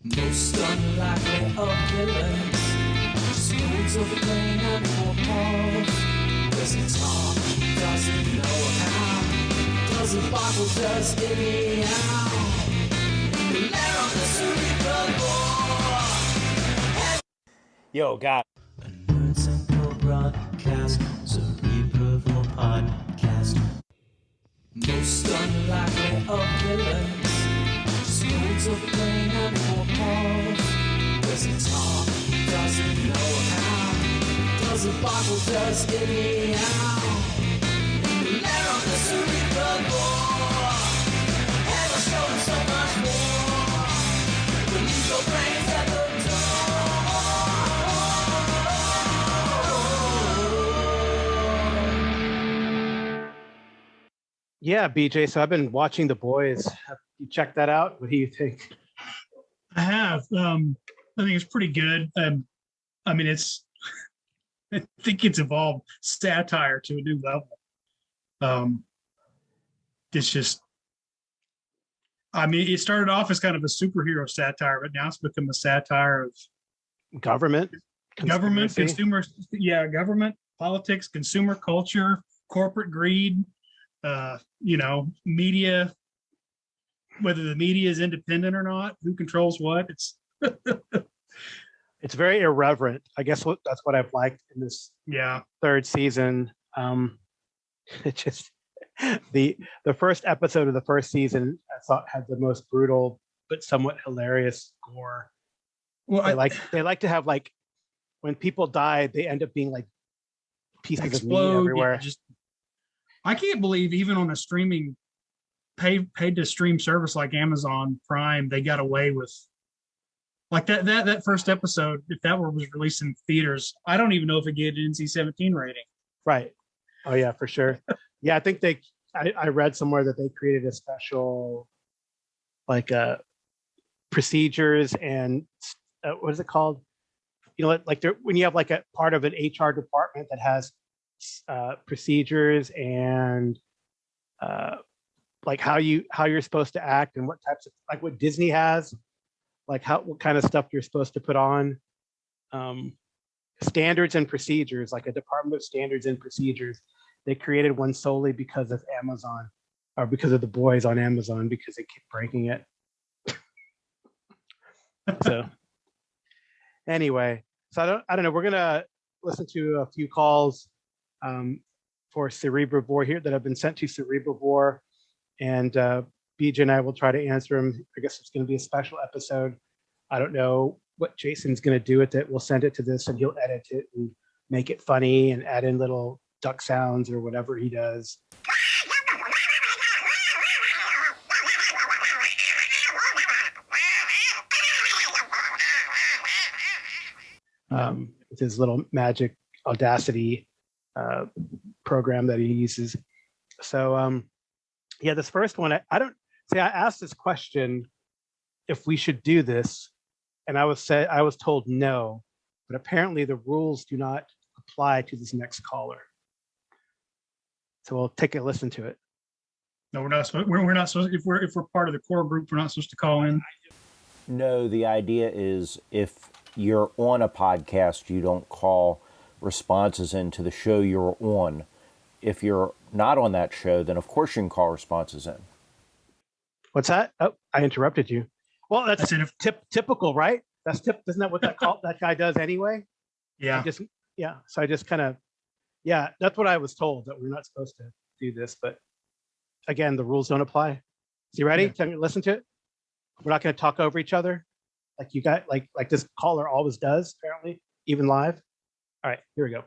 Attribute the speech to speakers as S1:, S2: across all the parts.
S1: Most unlikely of villains, schools of the brain and forepaws. Doesn't talk, doesn't know how, doesn't bottle, does anyhow. Lair on the cerebral bore.
S2: Yo, God.
S1: A nerd simple broadcast, cerebral podcast. Most unlikely of villains, schools of the brain and forepaws. Doesn't talk, doesn't know how, doesn't bottle, does anyhow. Lair on the cerebral bore. And I'll show him so much more. We'll leave your brains at the door.
S2: Yeah, BJ. So I've been watching The Boys. Have you checked that out? What do you think?
S3: I have. I think it's pretty good. I mean, I think it's evolved satire to a new level. It's just, I mean, it started off as kind of a superhero satire, but now it's become a satire of
S2: Government,
S3: government,
S2: conspiracy?
S3: government, politics, consumer culture, corporate greed, media, whether the media is independent or not, who controls what.
S2: It's very irreverent. I guess that's what I've liked in this third season. It just the first episode of the first season I thought had the most brutal but somewhat hilarious gore. Well, they like to have, like, when people die, they end up being like pieces of meat everywhere.
S3: I can't believe even on a streaming paid to stream service like Amazon Prime, they got away with like that first episode. If that was released in theaters, I don't even know if it get an NC-17 rating.
S2: Right. Oh yeah, for sure. Yeah, I think I read somewhere that they created a special like procedures and what is it called? You know, like when you have like a part of an HR department that has procedures and like how you're supposed to act and what types of, like what Disney has, like what kind of stuff you're supposed to put on, standards and procedures, like a department of standards and procedures. They created one solely because of Amazon, or because of The Boys on Amazon, because they keep breaking it. So anyway, so I don't know. We're gonna listen to a few calls for Cerebral Bore here that have been sent to Cerebral Bore, and BJ and I will try to answer them. I guess it's going to be a special episode. I don't know what Jason's going to do with it. We'll send it to this, and he'll edit it and make it funny and add in little duck sounds or whatever he does. With his little magic Audacity program that he uses. So yeah, this first one, I don't say, I asked this question if we should do this, and I was told no, but apparently the rules do not apply to this next caller. So we'll take a listen to it.
S3: No, we're not supposed. We're not supposed. If we're part of the core group, we're not supposed to call in.
S4: No, the idea is if you're on a podcast, you don't call responses into the show you're on. If you're not on that show, then of course you can call responses in. What's that? Oh, I interrupted you. Well, that's typical, right? Isn't that what that guy does anyway?
S3: Yeah.
S4: So I just kind of, that's what I was told, that we're not supposed to do this. But again, the rules don't apply. So you ready? Yeah. Listen to it. We're not going to talk over each other like you got, like this caller always does, apparently, even live. All right, here we go.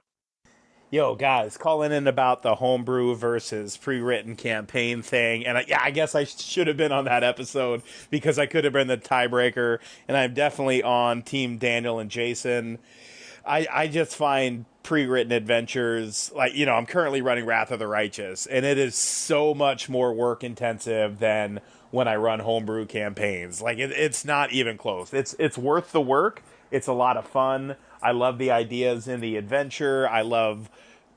S2: Yo, guys, calling in about the homebrew versus pre-written campaign thing. And I guess I should have been on that episode because I could have been the tiebreaker. And I'm definitely on Team Daniel and Jason. I just find pre-written adventures, like, I'm currently running Wrath of the Righteous, and it is so much more work intensive than when I run homebrew campaigns. Like, it's not even close. It's worth the work. It's a lot of fun. I love the ideas in the adventure. I love,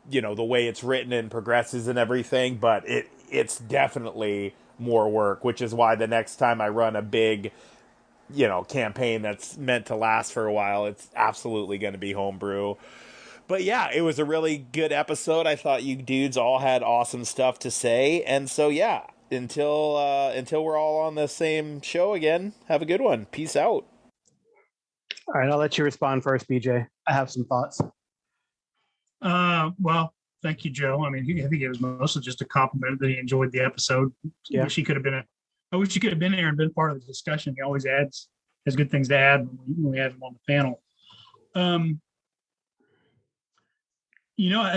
S2: the way it's written and progresses and everything, but it's definitely more work, which is why the next time I run a big campaign that's meant to last for a while, it's absolutely going to be homebrew. But yeah, it was a really good episode. I thought you dudes all had awesome stuff to say, and so yeah, until we're all on the same show again, have a good one. Peace out.
S5: All right, I'll let you respond first, BJ. I have some thoughts.
S3: Well, thank you, Joe. I mean, I think it was mostly just a compliment that he enjoyed the episode.
S5: Yeah.
S3: I wish he could have been there and been part of the discussion. He always has good things to add when we have him on the panel. I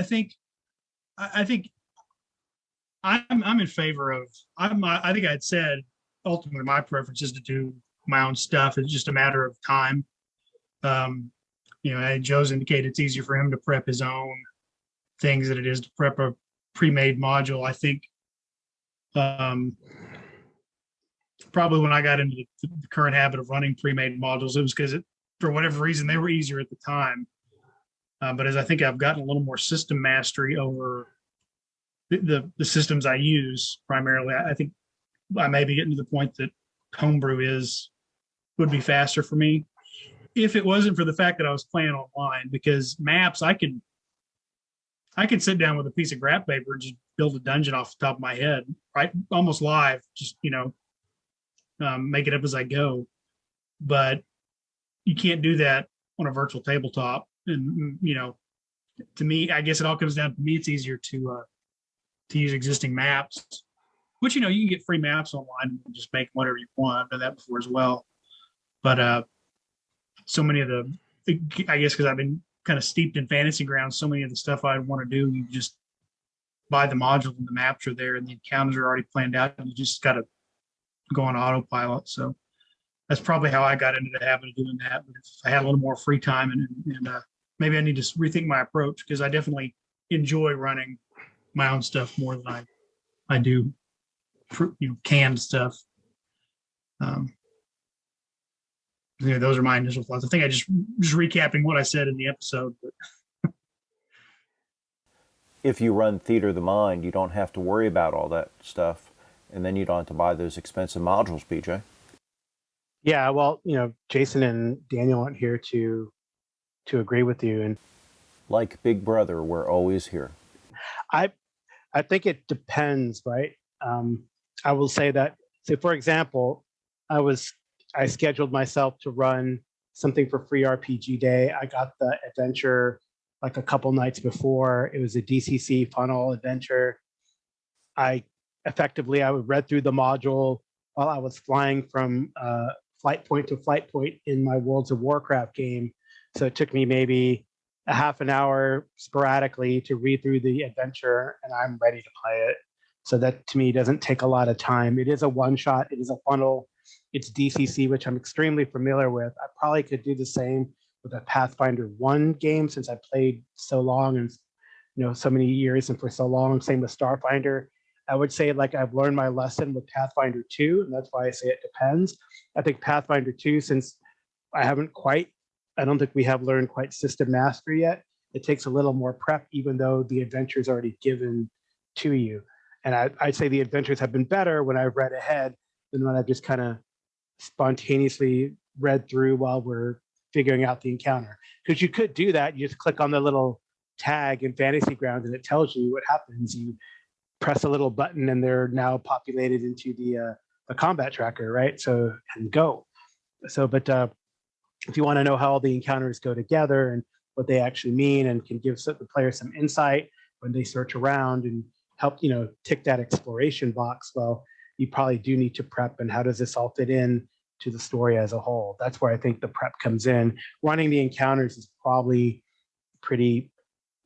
S3: think I'm in favor of. I think I'd said ultimately my preference is to do my own stuff. It's just a matter of time. Joe's indicated it's easier for him to prep his own things than it is to prep a pre-made module. I think probably when I got into the current habit of running pre-made modules, it was because for whatever reason they were easier at the time. But as I think I've gotten a little more system mastery over the systems I use primarily, I think I may be getting to the point that homebrew would be faster for me if it wasn't for the fact that I was playing online. Because maps, I could sit down with a piece of graph paper and just build a dungeon off the top of my head, right? Almost live, just make it up as I go. But you can't do that on a virtual tabletop. And to me, I guess it all comes down to me. It's easier to use existing maps, which you can get free maps online and just make whatever you want. I've done that before as well. But so many of I guess because I've been kind of steeped in fantasy grounds, so many of the stuff I want to do, you just buy the module and the maps are there and the encounters are already planned out, and you just got to go on autopilot. So that's probably how I got into the habit of doing that. But if I had a little more free time and maybe I need to rethink my approach, because I definitely enjoy running my own stuff more than I do canned stuff. Those are my initial thoughts. I think I just recapping what I said in the episode. But
S4: if you run Theater of the Mind, you don't have to worry about all that stuff, and then you don't have to buy those expensive modules, BJ.
S5: Yeah, well, Jason and Daniel aren't here to agree with you, and
S4: like Big Brother, we're always here.
S5: I think it depends, right? I will say that. So, for example, I scheduled myself to run something for Free RPG Day. I got the adventure like a couple nights before. It was a DCC funnel adventure. I read through the module while I was flying from flight point to flight point in my Worlds of Warcraft game. So it took me maybe a half an hour sporadically to read through the adventure, and I'm ready to play it. So that to me doesn't take a lot of time. It is a one shot. It is a funnel. It's DCC, which I'm extremely familiar with. I probably could do the same with a Pathfinder 1 game, since I played so long and so many years and for so long. Same with Starfinder. I would say I've learned my lesson with Pathfinder 2, and that's why I say it depends. I think Pathfinder 2, since I don't think we have learned quite system mastery yet. It takes a little more prep, even though the adventure is already given to you. And I'd say the adventures have been better when I've read ahead than when I've just kind of spontaneously read through while we're figuring out the encounter. Because you could do that. You just click on the little tag in Fantasy Grounds and it tells you what happens. You press a little button and they're now populated into the combat tracker, right? So, and go. So, but if you want to know how all the encounters go together and what they actually mean, and can give the player some insight when they search around and help, tick that exploration box, well, you probably do need to prep. And how does this all fit in to the story as a whole? That's where I think the prep comes in. Running the encounters is probably pretty,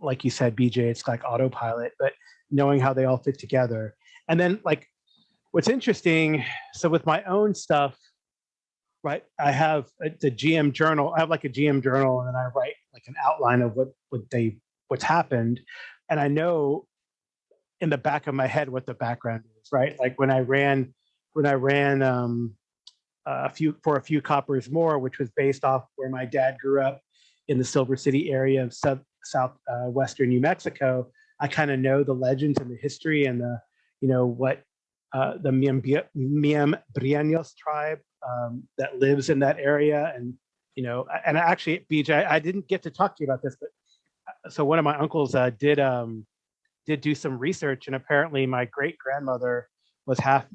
S5: like you said, BJ, it's like autopilot, but knowing how they all fit together. And then what's interesting, so with my own stuff, right, I have the GM journal. I have a GM journal, and then I write an outline of what's happened. And I know in the back of my head what the background is, right? When I ran a few coppers more, which was based off where my dad grew up in the Silver City area of southwestern New Mexico. I kind of know the legends and the history and the, what the Miembreños tribe that lives in that area. And, and actually, BJ, I didn't get to talk to you about this, but so one of my uncles did do some research, and apparently my great grandmother was half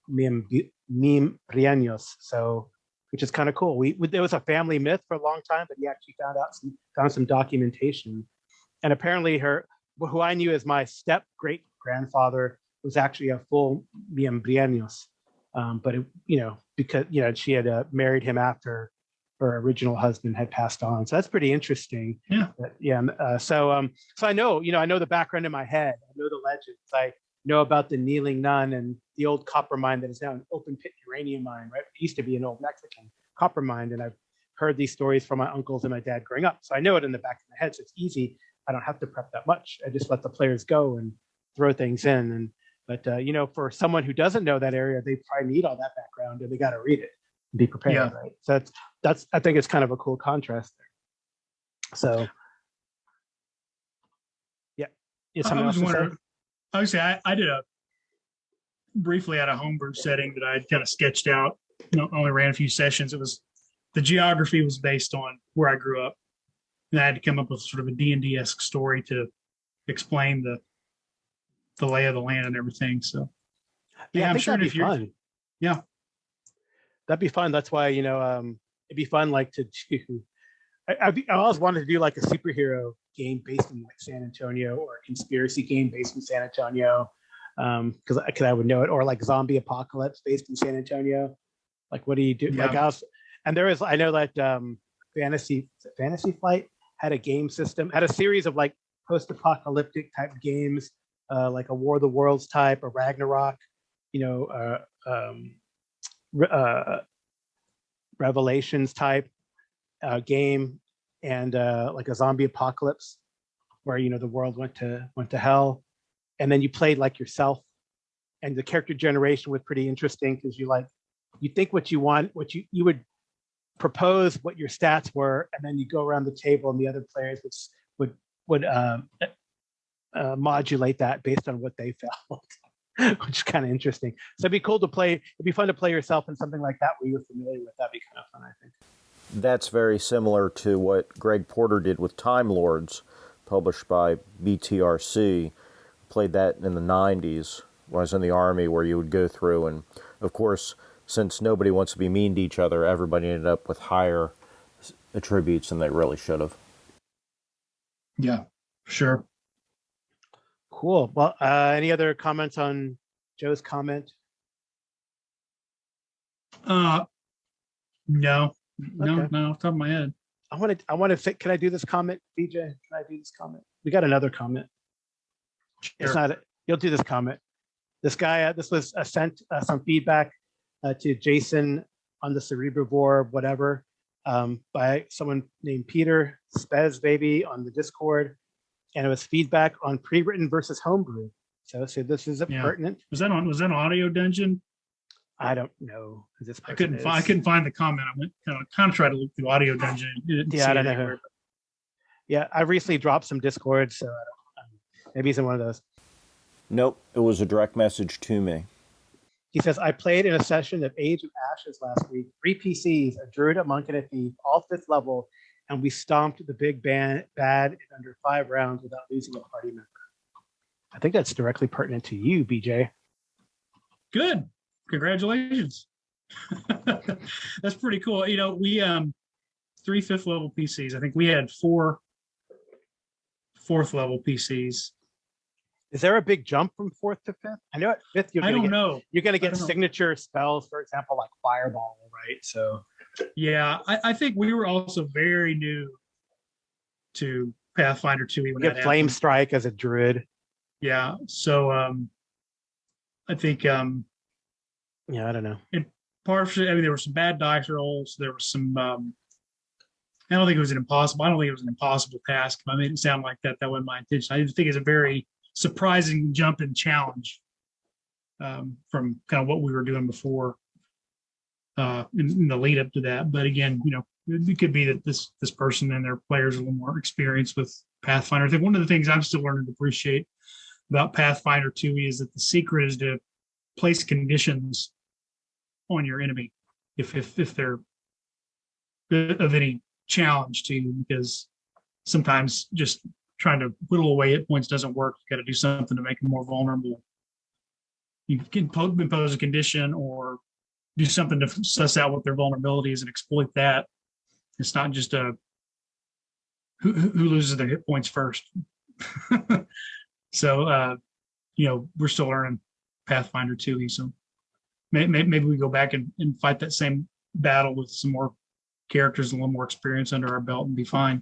S5: Miembreños, so which is kind of cool. There was a family myth for a long time, but he actually found some documentation, and apparently who I knew as my step great grandfather was actually a full Miembreños, but because she had married him after her original husband had passed on, so that's pretty interesting.
S3: Yeah,
S5: so I know the background in my head. I know the legends. I know about the kneeling nun and the old copper mine that is now an open pit uranium mine. Right, it used to be an old Mexican copper mine, and I've heard these stories from my uncles and my dad growing up, so I know it in the back of my head. So it's easy. I don't have to prep that much. I just let the players go and throw things in. But for someone who doesn't know that area, they probably need all that background, and they got to read it and be prepared.
S3: Yeah.
S5: Right. So that's I think it's kind of a cool contrast there. So yeah,
S3: I was wondering. Obviously, I did briefly at a homebrew setting that I had kind of sketched out. Only ran a few sessions. The geography was based on where I grew up, and I had to come up with sort of a D&D-esque story to explain the lay of the land and everything. So
S5: yeah,
S3: I'm sure
S5: that'd
S3: if
S5: be fun.
S3: Yeah,
S5: that'd be fun. That's why it'd be fun like to do. I always wanted to do like a superhero game based in like San Antonio, or a conspiracy game based in San Antonio, because I would know it, or like zombie apocalypse based in San Antonio. Like, what do you do?
S3: Yeah.
S5: I know that Fantasy Flight had a game system, had a series of like post-apocalyptic type games, like a War of the Worlds type, a Ragnarok, Revelations type game, and like a zombie apocalypse where the world went to hell, and then you played like yourself, and the character generation was pretty interesting because you think what you want, what you would propose what your stats were, and then you go around the table and the other players would modulate that based on what they felt, which is kind of interesting. So it'd be cool to play. It'd be fun to play yourself in something like that where you're familiar with. That'd be kind of fun, I think.
S4: That's very similar to what Greg Porter did with Time Lords, published by BTRC. Played that in the 90s when I was in the Army, where you would go through, and of course, since nobody wants to be mean to each other, everybody ended up with higher attributes than they really should have.
S3: Yeah, sure.
S5: Cool. Well, any other comments on Joe's comment?
S3: No,
S5: Okay.
S3: no, off the top of my head.
S5: I want to say, can I do this comment, BJ? Can I do this comment? We got another comment.
S3: Sure.
S5: It's not. You'll do this comment. This guy. This was sent some feedback to Jason on the Cerebrivore, whatever, by someone named Peter Spez Baby on the Discord, and it was feedback on pre-written versus homebrew. So this is pertinent.
S3: Was that on Audio Dungeon?
S5: I don't know who this
S3: I
S5: person
S3: couldn't find the comment. I went kind of tried to look through Audio Dungeon.
S5: I don't know who. Yeah, I recently dropped some Discord, so I don't, maybe he's in one of those.
S4: Nope, it was a direct message to me.
S5: He says, I played in a session of Age of Ashes last week. 3 PCs, a druid, a monk, and a thief, all 5th level, and we stomped the big bad in under 5 rounds without losing a party member. I think that's directly pertinent to you, BJ.
S3: Good. Congratulations. That's pretty cool. We 3 5th level PCs. I think we had 4 4th level PCs.
S5: Is there a big jump from 4th to 5th? I know at 5th
S3: I don't know.
S5: You're going to get signature spells, for example, like Fireball, right? So
S3: yeah, I think we were also very new to Pathfinder 2.
S5: You get Flame Strike as a druid.
S3: Yeah, so I think
S5: yeah, I don't know.
S3: There were some bad dice rolls. There was some. I don't think it was an impossible task. I made it sound like that. That wasn't my intention. I think it's a very surprising jump and challenge from kind of what we were doing before in the lead up to that. But again, it could be that this person and their players are a little more experienced with Pathfinder. I think one of the things I'm still learning to appreciate about Pathfinder 2 is that the secret is to place conditions on your enemy if they're of any challenge to you, because sometimes just trying to whittle away hit points doesn't work. You got to do something to make them more vulnerable. You can impose a condition or do something to suss out what their vulnerability is and exploit that. It's not just a who loses their hit points first. So, we're still learning Pathfinder 2, so maybe we go back and fight that same battle with some more characters and a little more experience under our belt and be fine.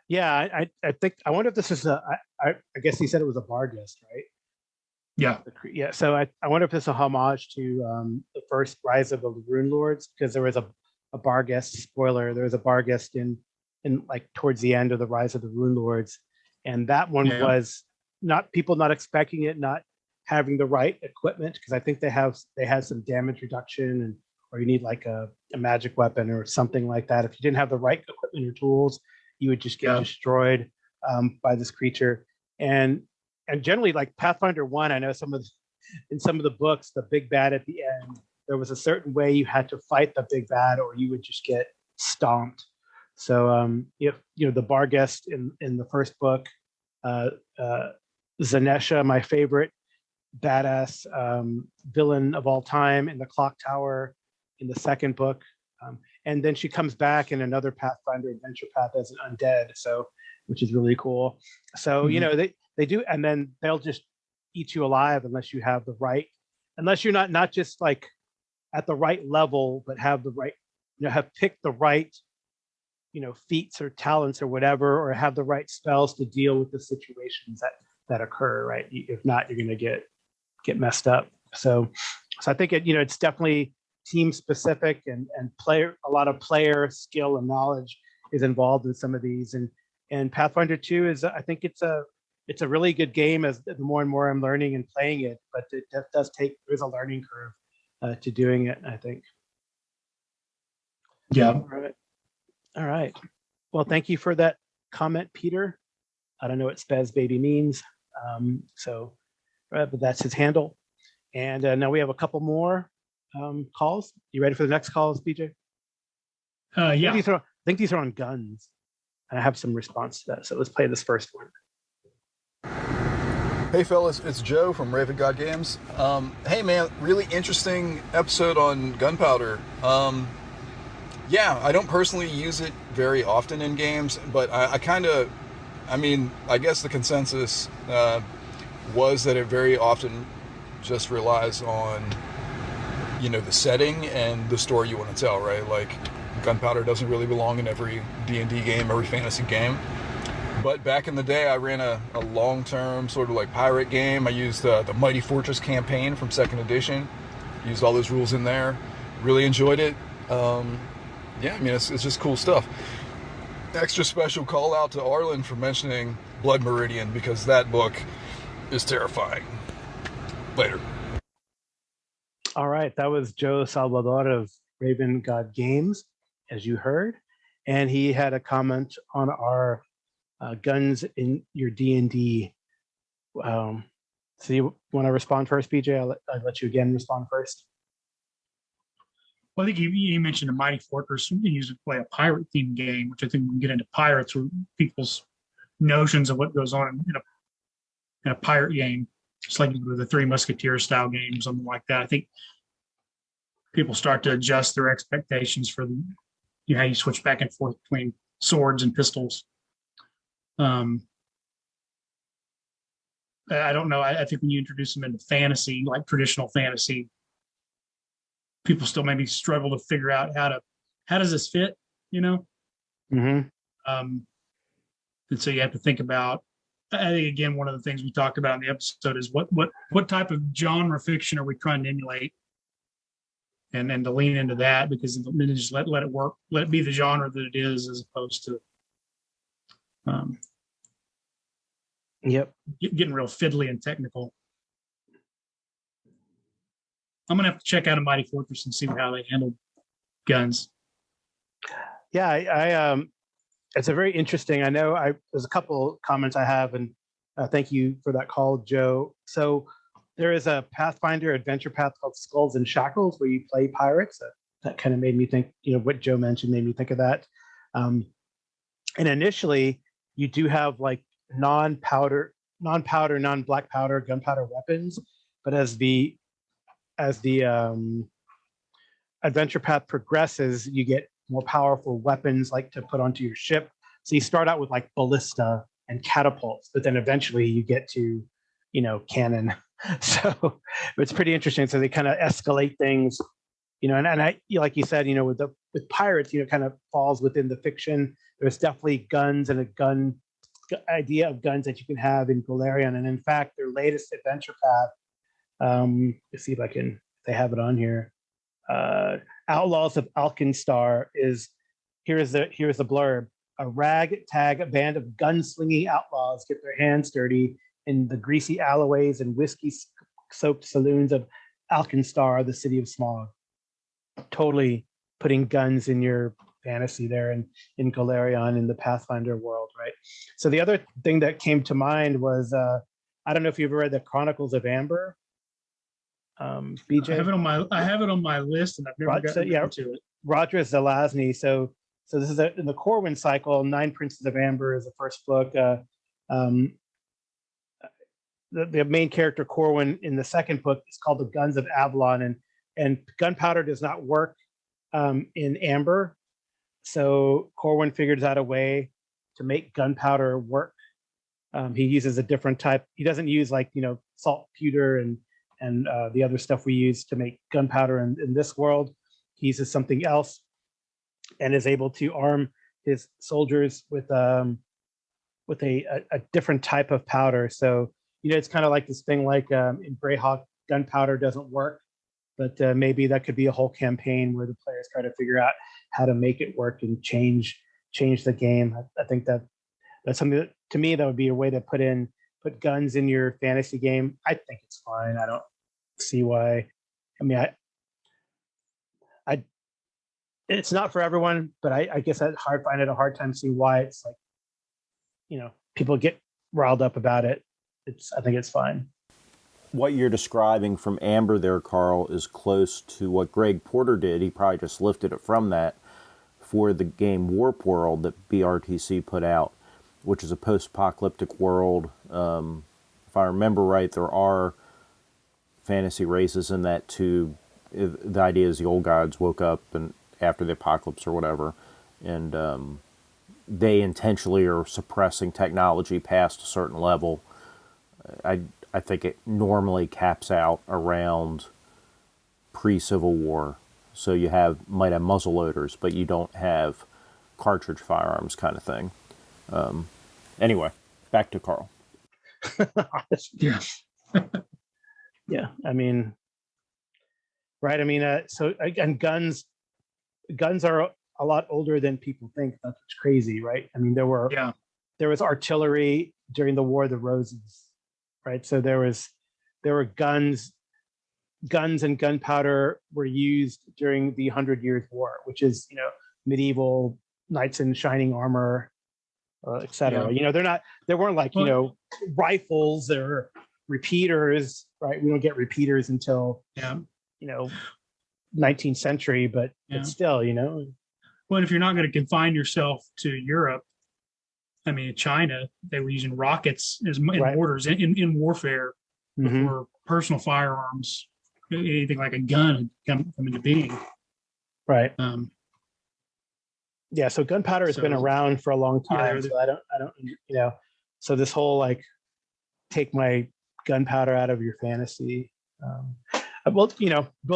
S5: Yeah, I think I wonder if this is I guess he said it was a Barghest, right?
S3: Yeah.
S5: Yeah. So I wonder if this is a homage to the first Rise of the Rune Lords, because there was a Barghest spoiler. There was a Barghest in like towards the end of the Rise of the Rune Lords, and that one was not expecting it, not having the right equipment, because I think they had some damage reduction or you need like a magic weapon or something like that. If you didn't have the right equipment or tools, you would just get destroyed by this creature. And generally, like Pathfinder 1, I know in some of the books, the big bad at the end, there was a certain way you had to fight the big bad or you would just get stomped. So if the Barghest in the first book, Zanesha, my favorite badass villain of all time in the Clock Tower in the second book, and then she comes back in another Pathfinder adventure path as an undead, so which is really cool. So they do, and then they'll just eat you alive unless you're not just like at the right level, but have the right, have picked the right, feats or talents or whatever, or have the right spells to deal with the situations that occur, right? If not, you're going to get messed up. So I think it's definitely team specific, and a lot of player skill and knowledge is involved in some of these. And Pathfinder 2 is, I think it's a really good game as the more and more I'm learning and playing it, but it does there's a learning curve to doing it, I think.
S3: Yeah.
S5: All right. Well, thank you for that comment, Peter. I don't know what Spaz Baby means. But that's his handle. And now we have a couple more calls. You ready for the next calls, BJ?
S3: Yeah.
S5: I think these are on guns. And I have some response to that. So let's play this first one.
S6: Hey fellas, it's Joe from Raven God Games. Hey man, really interesting episode on gunpowder. Yeah, I don't personally use it very often in games, but I guess the consensus was that it very often just relies on, the setting and the story you want to tell, right? Like, gunpowder doesn't really belong in every D&D game, every fantasy game. But back in the day, I ran a long-term sort of like pirate game. I used the Mighty Fortress campaign from 2nd edition. Used all those rules in there. Really enjoyed it. It's just cool stuff. Extra special call out to Arlen for mentioning Blood Meridian, because that book is terrifying. Later.
S5: All right, that was Joe Salvador of Raven God Games, as you heard. And he had a comment on our guns in your D&D. So you want to respond first, BJ? I'll let you again respond first.
S3: Well, I think you mentioned a Mighty Fortress. You used to play a pirate-themed game, which I think we can get into pirates or people's notions of what goes on in a pirate game. Just like with the Three Musketeers style game, something like that. I think people start to adjust their expectations for how you switch back and forth between swords and pistols. I don't know. I think when you introduce them into fantasy, like traditional fantasy, people still maybe struggle to figure out how does this fit,
S5: Mm-hmm.
S3: And so you have to think about, I think, again, one of the things we talked about in the episode is what type of genre fiction are we trying to emulate, and then to lean into that, because then just let it work, let it be the genre that it is, as opposed to getting real fiddly and technical. I'm gonna have to check out a Mighty Fortress and see how they handle guns.
S5: Yeah, I it's a very interesting. I know there's a couple comments I have, and thank you for that call, Joe. So There is a Pathfinder adventure path called Skulls and Shackles where you play pirates. That kind of made me think, what Joe mentioned made me think of that. And initially, you do have like non-powder, non-black powder, gunpowder weapons. But as the adventure path progresses, you get more powerful weapons like to put onto your ship. So you start out with like ballista and catapults, but then eventually you get to, cannon. So it's pretty interesting. So they kind of escalate things, and I, like you said, with pirates, kind of falls within the fiction. There's definitely guns and idea of guns that you can have in Galarian. And in fact, their latest adventure path, let's see if they have it on here. Outlaws of Alkenstar here's the blurb. A ragtag band of gunslinging outlaws get their hands dirty in the greasy alleyways and whiskey-soaked saloons of Alkenstar, the city of smog. Totally putting guns in your fantasy there in Galarian in the Pathfinder world, right? So the other thing that came to mind was I don't know if you've ever read the Chronicles of Amber. BJ,
S3: I have it on my list, and I've never gotten to it.
S5: Roger Zelazny. So this is in the Corwin cycle. 9 Princes of Amber is the first book. The main character Corwin in the second book is called the Guns of Avalon, and gunpowder does not work in Amber. So Corwin figures out a way to make gunpowder work. He uses a different type. He doesn't use saltpeter and the other stuff we use to make gunpowder in this world. He uses something else and is able to arm his soldiers with a different type of powder. So, it's kind of like this thing like in Greyhawk, gunpowder doesn't work, but maybe that could be a whole campaign where the players try to figure out how to make it work and change the game. I think that's something that, to me, that would be a way to put guns in your fantasy game. I think it's fine. I don't see why. I mean, it's not for everyone, but I guess I find it a hard time seeing why it's like, people get riled up about it. I think it's fine.
S4: What you're describing from Amber there, Carl, is close to what Greg Porter did. He probably just lifted it from that for the game Warp World that BRTC put out, which is a post-apocalyptic world. If I remember right, there are fantasy races in that too. The idea is the old gods woke up and after the apocalypse or whatever, and they intentionally are suppressing technology past a certain level. I think it normally caps out around pre-Civil War. So you might have muzzle loaders, but you don't have cartridge firearms kind of thing. Anyway, back to Carl.
S3: Yeah.
S5: Yeah. I mean, right. I mean, so again, guns are a lot older than people think. That's crazy, right? I mean, there was artillery during the War of the Roses, right? So there were guns and gunpowder were used during the 100 Years' War, which is, medieval knights in shining armor, etc.
S3: Yeah.
S5: They weren't like, rifles or repeaters, right? We don't get repeaters until, 19th century, but still,
S3: Well, if you're not going to confine yourself to Europe, I mean, China, they were using rockets as mortars in warfare before personal firearms, anything like a gun had come into being.
S5: Right. Yeah. So gunpowder has been around for a long time. So I don't, so this whole take my gunpowder out of your fantasy. Well,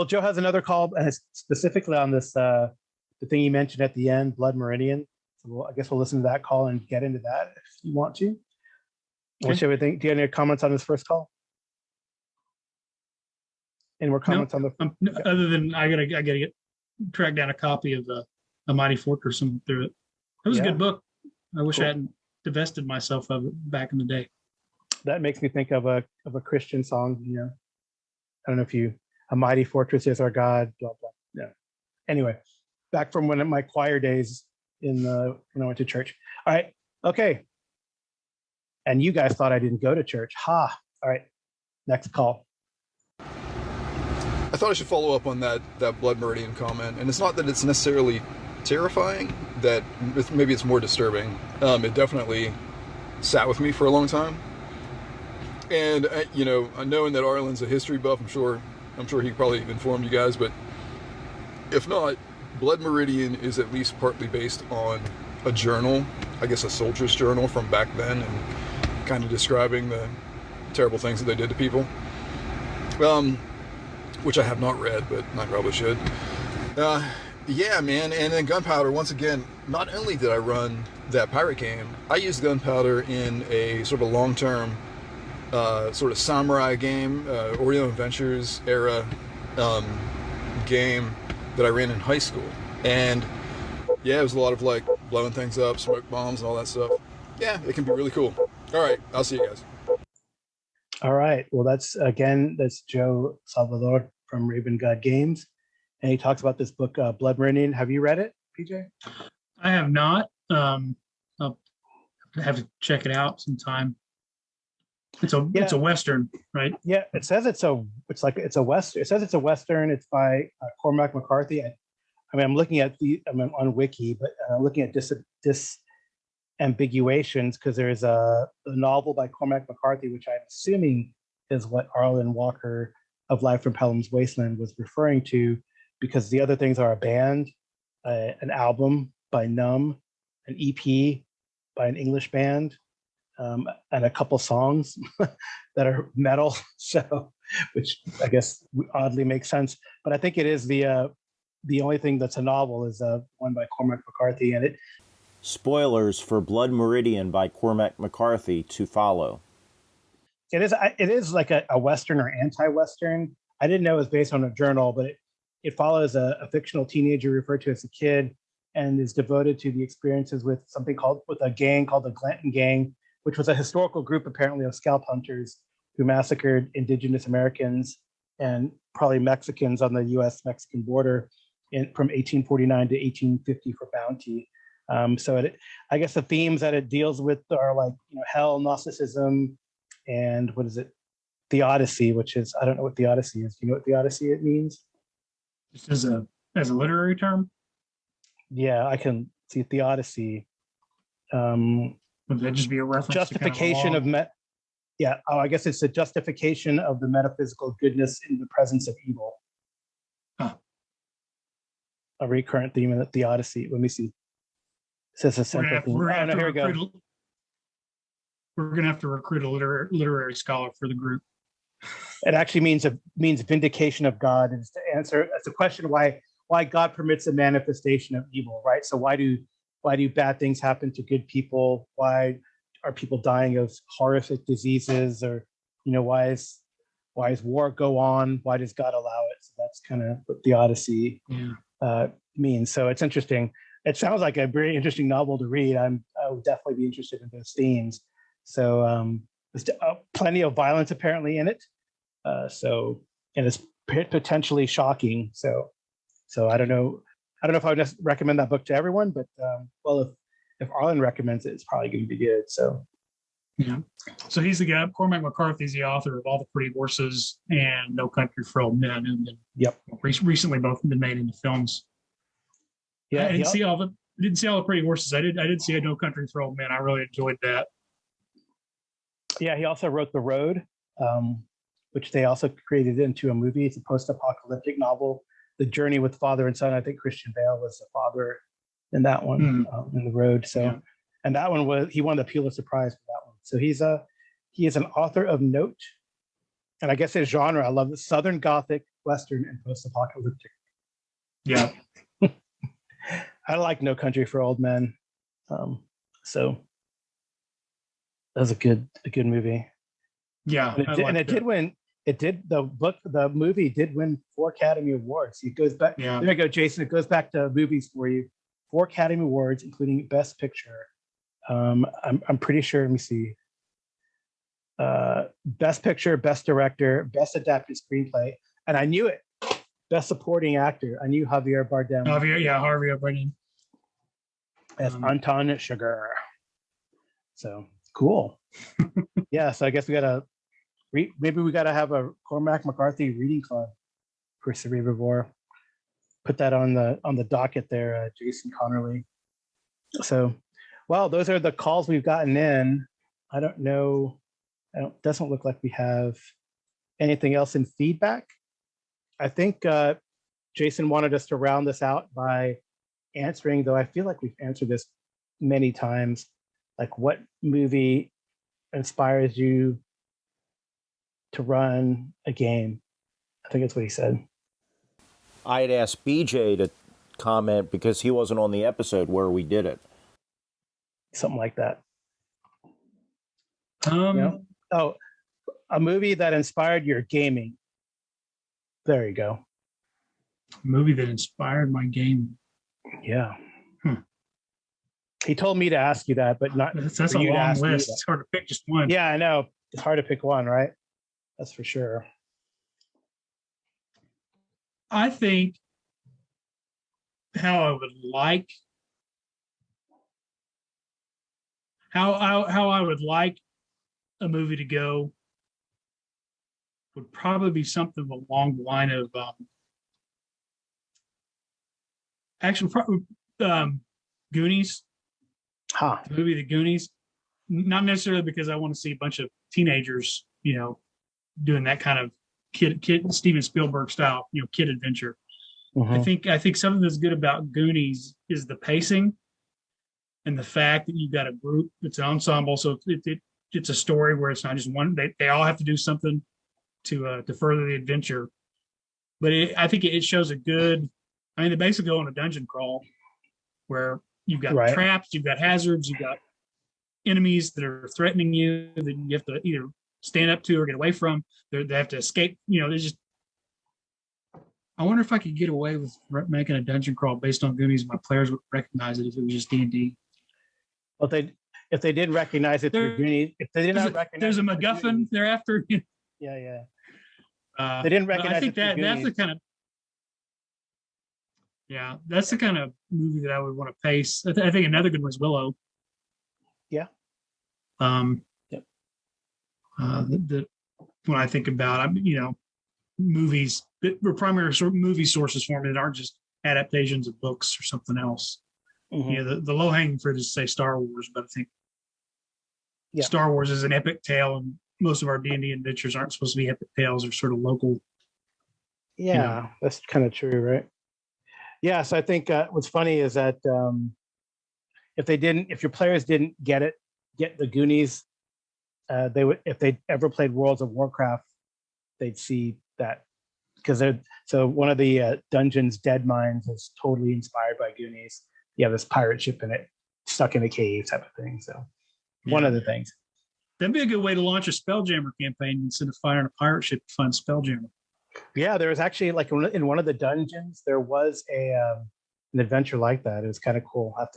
S5: Joe has another call specifically on this, the thing you mentioned at the end, Blood Meridian. So I guess we'll listen to that call and get into that if you want to. Okay. What should we think? Do you have any comments on this first call? Any more comments on the?
S3: Other than I gotta track down a copy of A Mighty Fortress and through it. It was a good book. I wish I hadn't divested myself of it back in the day.
S5: That makes me think of a Christian song. I don't know if A Mighty Fortress is our God. Blah blah. Yeah. Anyway, back from one of my choir days when I went to church. All right. Okay. And you guys thought I didn't go to church. Ha. All right. Next call.
S6: I thought I should follow up on that Blood Meridian comment, and it's not that it's necessarily terrifying, that maybe it's more disturbing. It definitely sat with me for a long time, and knowing that Arlen's a history buff, I'm sure he probably informed you guys, but if not, Blood Meridian is at least partly based on a journal, I guess a soldier's journal from back then, and kind of describing the terrible things that they did to people, which I have not read, but I probably should. Yeah, man, and then Gunpowder, once again, not only did I run that pirate game, I used Gunpowder in a sort of long-term sort of samurai game, Oriental Adventures era game that I ran in high school. And yeah, it was a lot of like blowing things up, smoke bombs and all that stuff. Yeah, it can be really cool. All right, I'll see you guys.
S5: All right. Well, that's Joe Salvador from Raven God Games. And he talks about this book, Blood Meridian. Have you read it, PJ?
S3: I have not. I'll have to check it out sometime. It's a Western, right?
S5: Yeah, it says it's a Western. It says it's a Western. It's by Cormac McCarthy. I'm looking at I'm on Wiki, but looking at disambiguations, because there's a novel by Cormac McCarthy, which I'm assuming is what Arlen Walker of Life from Pelham's Wasteland was referring to, because the other things are a band, an album by Numb, an EP by an English band, and a couple songs that are metal, so which I guess oddly makes sense. But I think it is the only thing that's a novel is one by Cormac McCarthy, and it.
S4: Spoilers for Blood Meridian by Cormac McCarthy to follow.
S5: It is like a Western or anti-Western. I didn't know it was based on a journal, but it follows a fictional teenager referred to as a kid, and is devoted to the experiences with a gang called the Glanton Gang, which was a historical group apparently of scalp hunters who massacred indigenous Americans and probably Mexicans on the U.S.-Mexican border from 1849 to 1850 for bounty. I guess the themes that it deals with are like hell, Gnosticism, and what is it? Theodicy, which is, I don't know what theodicy is. Do you know what theodicy it means?
S3: Just as a literary term?
S5: Yeah, I can see theodicy.
S3: Would that just be a reference
S5: justification
S3: to kind of
S5: yeah. Oh, I guess it's a justification of the metaphysical goodness in the presence of evil.
S3: Huh.
S5: A recurrent theme in the theodicy. Let me see. It says a central theme. Here we go.
S3: We're going to have to recruit a literary scholar for the group.
S5: It actually means vindication of God. It's to answer. It's a question why God permits a manifestation of evil, right? So why do bad things happen to good people? Why are people dying of horrific diseases? Or why is war go on? Why does God allow it? So that's kind of what theodicy means. So it's interesting. It sounds like a very interesting novel to read. I would definitely be interested in those themes. So there's plenty of violence apparently in it. And it's potentially shocking. So I don't know if I would just recommend that book to everyone, but if Arlen recommends it, it's probably going to be good. So
S3: yeah. So he's the guy. Cormac McCarthy's the author of All the Pretty Horses and No Country for Old Men, and recently both been made into films.
S5: Yeah,
S3: I didn't see all the Pretty Horses. I did see No Country for Old Men. I really enjoyed that.
S5: Yeah, he also wrote The Road, which they also created into a movie. It's a post-apocalyptic novel. The Journey with Father and Son. I think Christian Bale was the father in that one, in The Road. So, and that one he won the Pulitzer Prize for that one. So he is an author of note, and I guess his genre, I love the Southern Gothic, Western, and post-apocalyptic.
S3: Yeah,
S5: I like No Country for Old Men. So that was a good movie.
S3: Yeah,
S5: The movie did win 4 Academy Awards. It goes back.
S3: Yeah.
S5: There you go, Jason. It goes back to movies for you. 4 Academy Awards, including Best Picture. I'm pretty sure. Let me see. Best Picture, Best Director, Best Adapted Screenplay, and I knew it. Best Supporting Actor. I knew Javier Bardem.
S3: Javier Bardem.
S5: As Anton Sugar. So cool. Yeah. So I guess maybe we gotta have a Cormac McCarthy reading club for Cerebrivore. Put that on the docket there, Jason Connerly. So, well, those are the calls we've gotten in. I don't know. Doesn't look like we have anything else in feedback. I think Jason wanted us to round this out by answering, though I feel like we've answered this many times, like what movie inspires you to run a game? I think that's what he said.
S4: I had asked BJ to comment because he wasn't on the episode where we did it.
S5: Something like that. Oh, a movie that inspired your gaming. There you go.
S3: A movie that inspired my game.
S5: Yeah. He told me to ask you that, but not.
S3: That's a long list. It's hard to pick just one.
S5: Yeah, I know. It's hard to pick one, right? That's for sure.
S3: I think how I would like a movie to go would probably be something along the line of Goonies.
S5: Huh.
S3: The movie The Goonies. Not necessarily because I want to see a bunch of teenagers, doing that kind of kid Steven Spielberg style, kid adventure.
S5: Mm-hmm.
S3: I think something that's good about Goonies is the pacing and the fact that you've got a group. It's an ensemble, so it's a story where it's not just one. They all have to do something to further the adventure. But I think it shows a good. I mean, they basically go on a dungeon crawl where you've got traps, you've got hazards, you've got enemies that are threatening you that you have to either stand up to or get away from. They have to escape. There's just. I wonder if I could get away with making a dungeon crawl based on Goonies. My players would recognize it if it was just D&D.
S5: Well, if they did recognize it through Goonies, if they did not recognize,
S3: there's a MacGuffin thereafter.
S5: Yeah. They didn't recognize.
S3: I think that's the kind of. Yeah, that's the kind of movie that I would want to pace. I think another good one is Willow.
S5: Yeah.
S3: Yep. When I think about, movies that were primary movie sources for me that aren't just adaptations of books or something else.
S5: Mm-hmm.
S3: The low hanging fruit is to say Star Wars, but I think Star Wars is an epic tale, and most of our D&D adventures aren't supposed to be epic tales; they're sort of local.
S5: Yeah, that's kind of true, right? Yeah, so I think what's funny is that if your players didn't get the Goonies, they would, if they ever played Worlds of Warcraft, they'd see that because so one of the dungeons, Dead Mines, is totally inspired by Goonies. You have this pirate ship in it, stuck in a cave type of thing. So one of the things.
S3: That'd be a good way to launch a Spelljammer campaign instead of firing a pirate ship to find Spelljammer.
S5: Yeah, there was actually in one of the dungeons, there was an adventure like that. It was kind of cool. I'll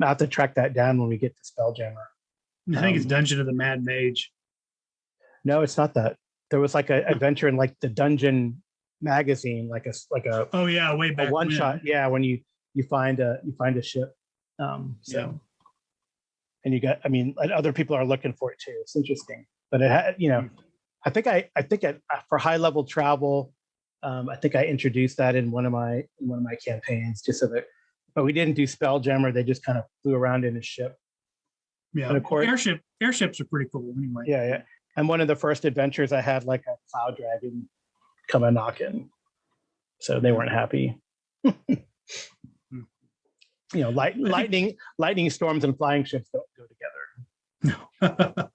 S5: have to track that down when we get to Spelljammer.
S3: I think it's Dungeon of the Mad Mage.
S5: No, it's not that. There was like an adventure in like the Dungeon magazine, like a
S3: oh yeah, way back
S5: a one shot. Yeah, when you find a ship. And you got, and other people are looking for it too. It's interesting, but it had, I think for high level travel, I think I introduced that in one of my campaigns, just so that, but we didn't do Spelljammer. They just kind of flew around in a ship.
S3: Yeah, and of course, airships are pretty cool anyway.
S5: Yeah. And one of the first adventures, I had like a cloud dragon come a knocking, so they weren't happy. Lightning storms and flying ships don't go together. No.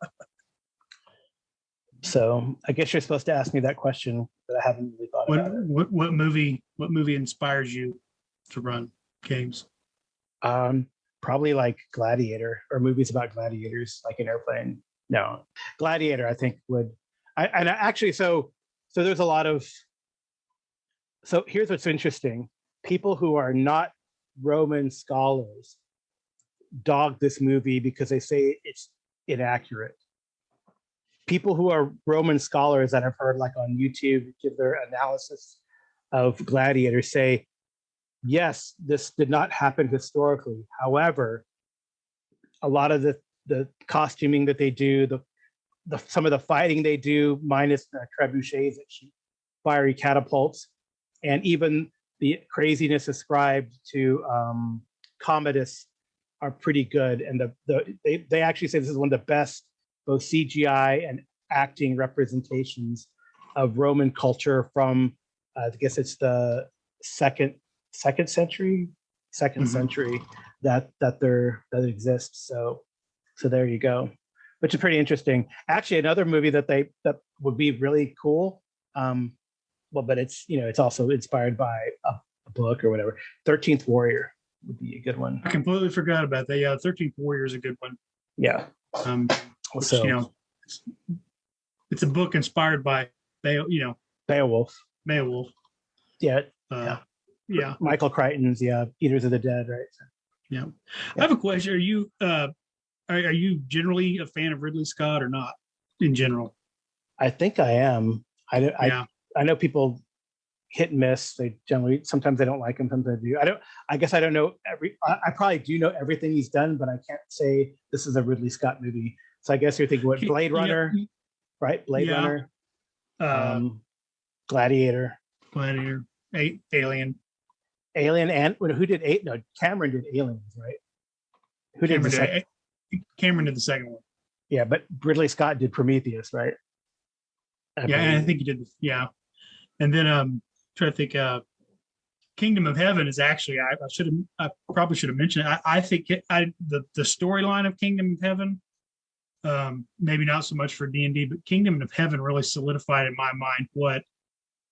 S5: So I guess you're supposed to ask me that question, but I haven't really thought about it.
S3: What movie inspires you to run games?
S5: Probably like Gladiator or movies about gladiators, like an airplane. No, Gladiator, I think would. So there's a lot of. So here's what's interesting: people who are not Roman scholars dog this movie because they say it's inaccurate. People who are Roman scholars that I've heard like on YouTube give their analysis of Gladiator say, yes, this did not happen historically. However, a lot of the costuming that they do, some of the fighting they do, minus the trebuchets fiery catapults, and even the craziness ascribed to Commodus are pretty good. And they actually say this is one of the best both CGI and acting representations of Roman culture from I guess it's the second century that exists. So there you go, which is pretty interesting. Actually, another movie that would be really cool. But it's also inspired by a book or whatever. 13th Warrior would be a good one.
S3: I completely forgot about that. Yeah, 13th Warrior is a good one.
S5: Yeah.
S3: Which, it's a book inspired by
S5: Beowulf. Yeah.
S3: Yeah.
S5: Michael Crichton's Eaters of the Dead, right? So,
S3: yeah. I have a question. Are you generally a fan of Ridley Scott or not in general?
S5: I think I am. I know people hit and miss. They generally, sometimes they don't like him, sometimes they do. I guess I don't know I probably do know everything he's done, but I can't say this is a Ridley Scott movie. So I guess you're thinking what, Blade Runner, right? Blade Runner, Gladiator, Alien, and who did eight? No, Cameron did Aliens, right? Who did the second?
S3: Cameron did the second one.
S5: Yeah, but Ridley Scott did Prometheus, right?
S3: I think he did. Yeah, and then try to think. Kingdom of Heaven is actually I probably should have mentioned it. I think the storyline of Kingdom of Heaven, maybe not so much for D&D, but Kingdom of Heaven really solidified in my mind what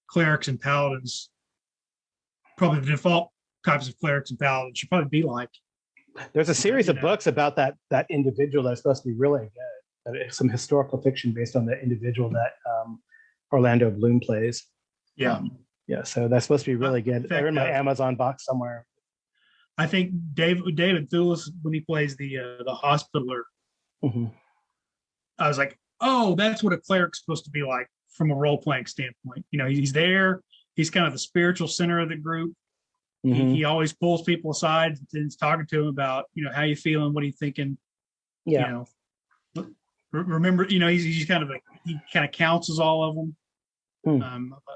S3: clerics and paladins, probably the default types of clerics and paladins should probably be like.
S5: There's a series of books about that individual that's supposed to be really good. Some historical fiction based on the individual that Orlando Bloom plays.
S3: Yeah.
S5: So that's supposed to be really good. They're in my Amazon box somewhere.
S3: I think David Thewlis, when he plays the hospitaller, I was like, oh, that's what a cleric's supposed to be like from a role-playing standpoint. He's there. He's kind of the spiritual center of the group. He always pulls people aside and is talking to them about, how you feeling, what are you thinking?
S5: Yeah.
S3: Remember, he's kind of he kind of counsels all of them.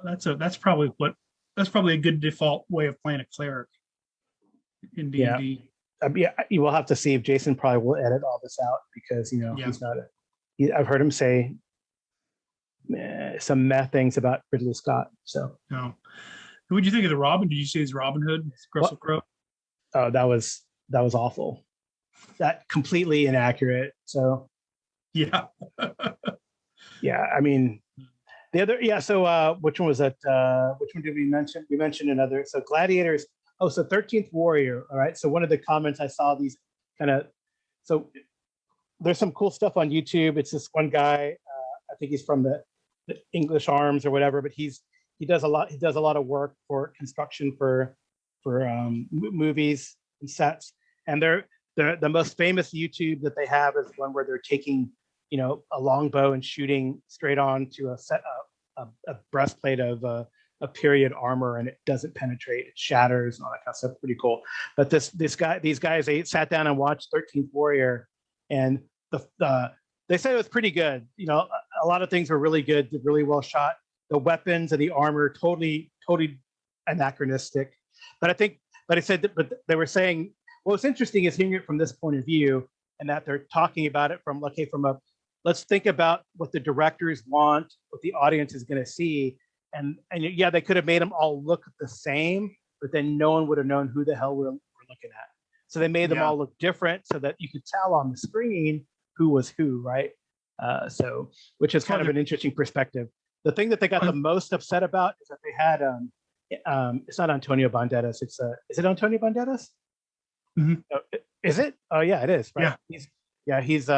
S3: That's probably a good default way of playing a cleric in D&D.
S5: You will have to see if Jason probably will edit all this out because he's not I've heard him say some meh things about Ridley Scott. So
S3: no. What did you think of the Robin? Did you see his Robin Hood with Russell Crowe?
S5: Oh, that was awful. That completely inaccurate. So
S3: yeah.
S5: Yeah, I mean the other so which one was that? Which one did we mention? We mentioned another. So Gladiators. Oh, so 13th Warrior. All right. So one of the comments I saw these so there's some cool stuff on YouTube. It's this one guy, I think he's from the English Arms or whatever, but he does a lot of work for construction for movies and sets. And the most famous YouTube that they have is one where they're taking a longbow and shooting straight on to a breastplate of a period armor, and it doesn't penetrate, it shatters and all that kind of stuff. Pretty cool. But these guys, they sat down and watched 13th Warrior, and they said it was pretty good. A lot of things were really good, really well shot. The weapons and the armor totally anachronistic. But they were saying what's interesting is hearing it from this point of view, and that they're talking about it from let's think about what the directors want, what the audience is going to see. And they could have made them all look the same, but then no one would have known who the hell we're looking at. So they made them all look different so that you could tell on the screen who was who, right? Which is kind of an interesting perspective. The thing that they got the most upset about is that they had it's not Antonio Banderas. Is it Antonio Banderas?
S3: Mm-hmm.
S5: Is it? Oh yeah, it is. Right? Yeah. He's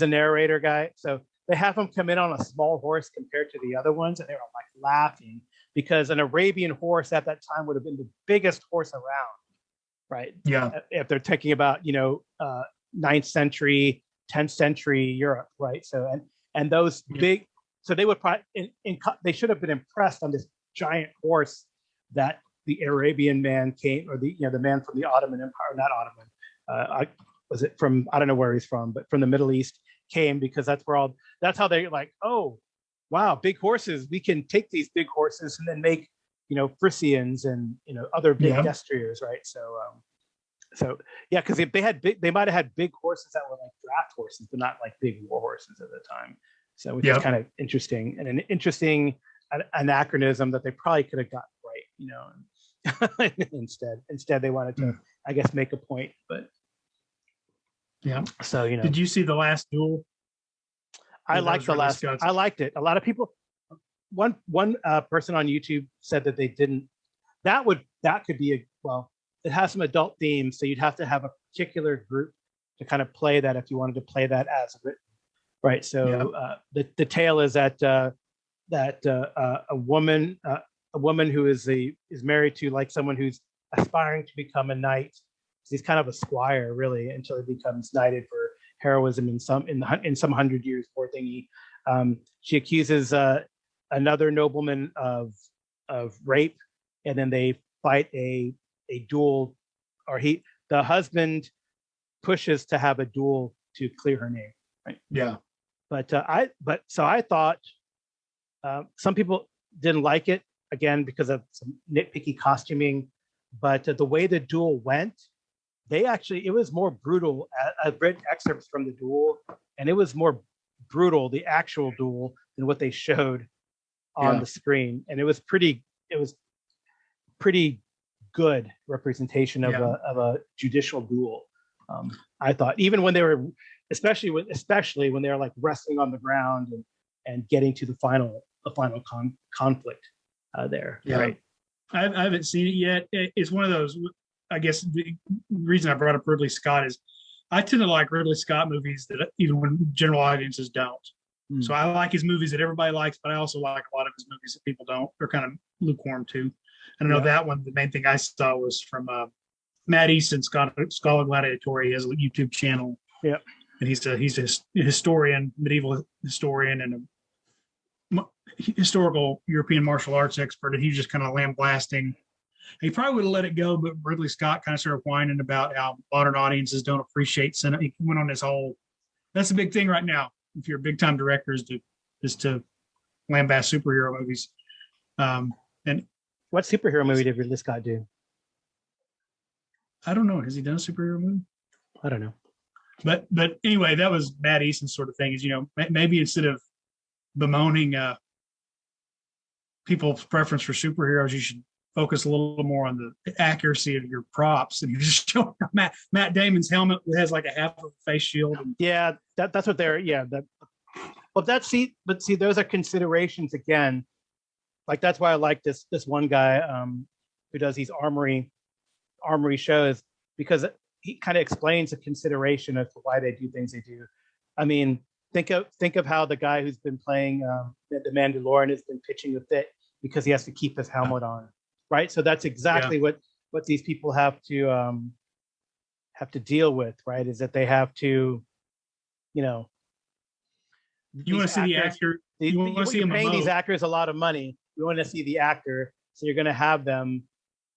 S5: a narrator guy. So they have him come in on a small horse compared to the other ones, and they were like laughing because an Arabian horse at that time would have been the biggest horse around, right?
S3: Yeah. If
S5: they're talking about 9th century, 10th century Europe, right? So and those big, so they would probably they should have been impressed on this giant horse that the Arabian man came, or the man from the Ottoman Empire, not Ottoman. Was it from, I don't know where he's from, but from the Middle East came, because that's how they're like, oh, wow, big horses. We can take these big horses and then make, Frisians and, other big
S3: Yeah.
S5: destriers, right? So yeah, because they might have had big horses that were like draft horses, but not like big war horses at the time. So which is kind of interesting, and an interesting anachronism that they probably could have gotten right, instead they wanted to, I guess, make a point. But
S3: yeah.
S5: So
S3: did you see The Last Duel?
S5: I liked The Last. I liked it. A lot of people. One person on YouTube said that they didn't. That could be it has some adult themes, so you'd have to have a particular group to kind of play that if you wanted to play that as written, right? So the tale is that a woman who is married to like someone who's aspiring to become a knight. He's kind of a squire really until he becomes knighted for heroism in some 100 years war thingy. She accuses another nobleman of rape, and then they fight a duel, or the husband pushes to have a duel to clear her name, right?
S3: Yeah.
S5: But I thought some people didn't like it, again because of some nitpicky costuming, but the way the duel went, it was more brutal. I've read excerpts from the duel, and it was more brutal, the actual duel, than what they showed on the screen, and it was pretty good representation of a judicial duel. I thought, even when they were, especially when they were like wrestling on the ground and getting to the final conflict there.
S3: Yeah.
S5: Right.
S3: I haven't seen it yet. It's one of those. I guess the reason I brought up Ridley Scott is I tend to like Ridley Scott movies that even when general audiences don't. So I like his movies that everybody likes, but I also like a lot of his movies that people don't, or kind of lukewarm to. And I know that one, the main thing I saw was from Matt Easton, Scholar Gladiator. He has a YouTube channel.
S5: Yeah.
S3: And he's a historian, medieval historian, and a historical European martial arts expert. And he's just kind of lambasting. He probably would have let it go, but Ridley Scott kind of started whining about how modern audiences don't appreciate cinema. He went on this whole, that's a big thing right now. If you're a big time director, is to lambast superhero movies. And
S5: what superhero movie did Ridley Scott do?
S3: I don't know. Has he done a superhero movie?
S5: I don't know.
S3: But anyway, that was Matt Easton's sort of thing. Is maybe instead of bemoaning people's preference for superheroes, you should focus a little more on the accuracy of your props. And you just show Matt Damon's helmet has like a half of a face shield.
S5: Yeah, that's what they're. Yeah, but see, those are considerations again. Like that's why I like this one guy who does these armory shows, because he kind of explains the consideration as to why they do things they do. I mean, think of how the guy who's been playing the Mandalorian has been pitching a fit because he has to keep his helmet on, right? So that's exactly what these people have to deal with, right? Is that they have to, you want
S3: to see the actor. You want to see him
S5: paying these actors a lot of money. You want to see the actor, so you're going to have them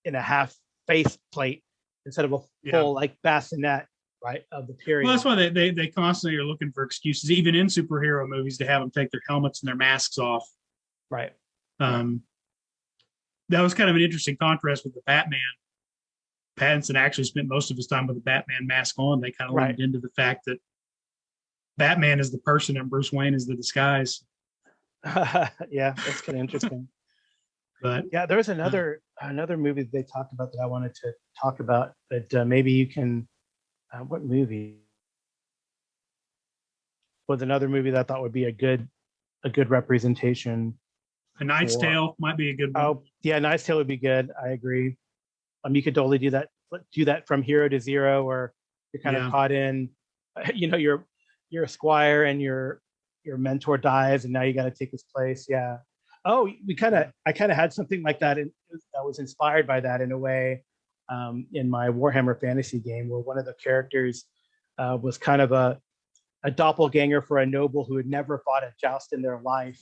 S5: in a half face plate instead of a full like bassinet, right, of the period.
S3: Well, that's why they constantly are looking for excuses, even in superhero movies, to have them take their helmets and their masks off.
S5: Right.
S3: That was kind of an interesting contrast with the Batman. Pattinson actually spent most of his time with the Batman mask on. They kind of leaned into the fact that Batman is the person and Bruce Wayne is the disguise.
S5: Yeah, that's kind of interesting.
S3: But
S5: yeah, there's another movie that they talked about that I wanted to talk about, but maybe you can. What movie was another movie that I thought would be a good representation?
S3: A Knight's Tale might be a good one.
S5: Oh yeah, Knight's Tale would be good. I agree. You could totally do that from hero to zero, or you're kind of caught in. You're a squire and your mentor dies, and now you got to take his place. Yeah. Oh, I kind of had something like that, and that was inspired by that in a way, in my Warhammer Fantasy game, where one of the characters was kind of a doppelganger for a noble who had never fought a joust in their life.